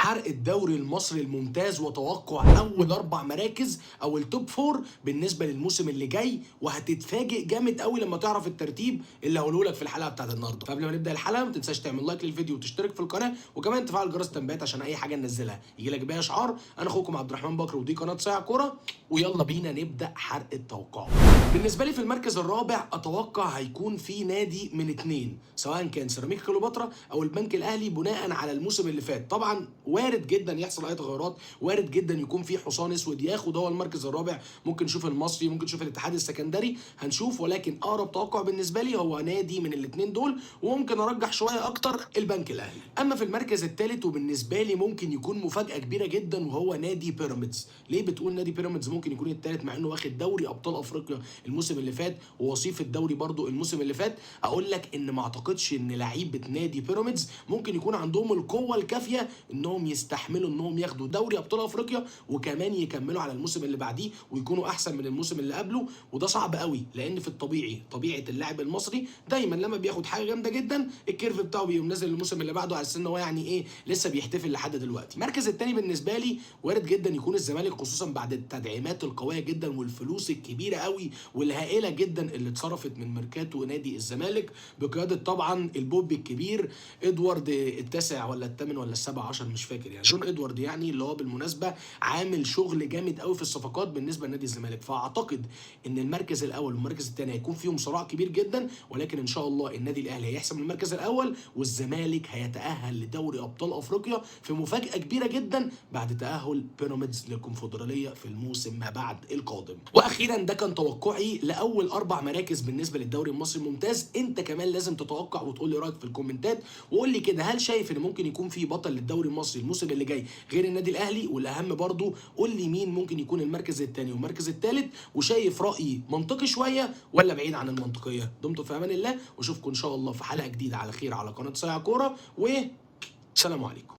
حرق الدوري المصري الممتاز وتوقع اول 4 مراكز او التوب فور بالنسبه للموسم اللي جاي، وهتتفاجئ جامد قوي لما تعرف الترتيب اللي هقوله لك في الحلقه بتاعت النهارده. فقبل ما نبدا الحلقه ما تنساش تعمل لايك للفيديو وتشترك في القناه، وكمان تفعل جرس التنبيهات عشان اي حاجه ننزلها يجي لك بيها اشعار. انا اخوكم عبد الرحمن بكر ودي قناه صايع كوره، ويلا بينا نبدا حرق التوقعات. بالنسبه لي في المركز الرابع اتوقع هيكون في نادي من اتنين، سواء كان سيراميكا كليوباترا او البنك الاهلي، بناء على الموسم اللي فات. طبعا وارد جدا يحصل اي تغيرات، وارد جدا يكون في حصان اسود ياخد هو المركز الرابع، ممكن نشوف المصري، ممكن نشوف الاتحاد السكندري، هنشوف. ولكن اقرب توقع بالنسبه لي هو نادي من الاثنين دول، وممكن ارجح شويه اكتر البنك الاهلي. اما في المركز الثالث وبالنسبه لي ممكن يكون مفاجاه كبيره جدا، وهو نادي بيراميدز. ليه بتقول نادي بيراميدز ممكن يكون الثالث مع انه واخد دوري ابطال افريقيا الموسم اللي فات ووصيف الدوري برضو الموسم اللي فات؟ اقول لك ان ما اعتقدش ان لعيبه نادي بيراميدز ممكن يكون عندهم القوه الكافيه انهم يستحملوا انهم ياخدوا دوري ابطال افريقيا وكمان يكملوا على الموسم اللي بعديه ويكونوا احسن من الموسم اللي قبله. وده صعب قوي، لان في الطبيعي طبيعه اللاعب المصري دايما لما بياخد حاجه جامده جدا الكيرف بتاعه بيقوم نازل الموسم اللي بعده، على اساس ان هو يعني ايه لسه بيحتفل لحد دلوقتي. المركز الثاني بالنسبه لي وارد جدا يكون الزمالك، خصوصا بعد التدعيمات القويه جدا والفلوس الكبيره قوي والهائله جدا اللي اتصرفت من ميركاتو نادي الزمالك بقياده طبعا البوب الكبير ادوارد التاسع ولا الثامن ولا السابع عشر مش فاكر، يعني جون ادوارد، يعني اللي هو بالمناسبه عامل شغل جامد قوي في الصفقات بالنسبه لنادي الزمالك. فاعتقد ان المركز الاول والمركز الثاني هيكون فيهم صراع كبير جدا، ولكن ان شاء الله النادي الاهلي هيحسم المركز الاول والزمالك هيتاهل لدوري ابطال افريقيا في مفاجاه كبيره جدا بعد تاهل بيراميدز للكونفدراليه في الموسم ما بعد القادم. واخيرا ده كان توقعي لاول 4 مراكز بالنسبه للدوري المصري الممتاز. انت كمان لازم تتوقع وتقول لي رايك في الكومنتات، وقول لي كده هل شايف ان ممكن يكون في بطل للدوري المصري الموسم اللي جاي غير النادي الاهلي؟ والاهم برضو قول لي مين ممكن يكون المركز الثاني والمركز الثالث، وشايف رايي منطقي شويه ولا بعيد عن المنطقيه. دمتم في امان الله، واشوفكم ان شاء الله في حلقه جديده على خير على قناه صايع كوره، وسلام عليكم.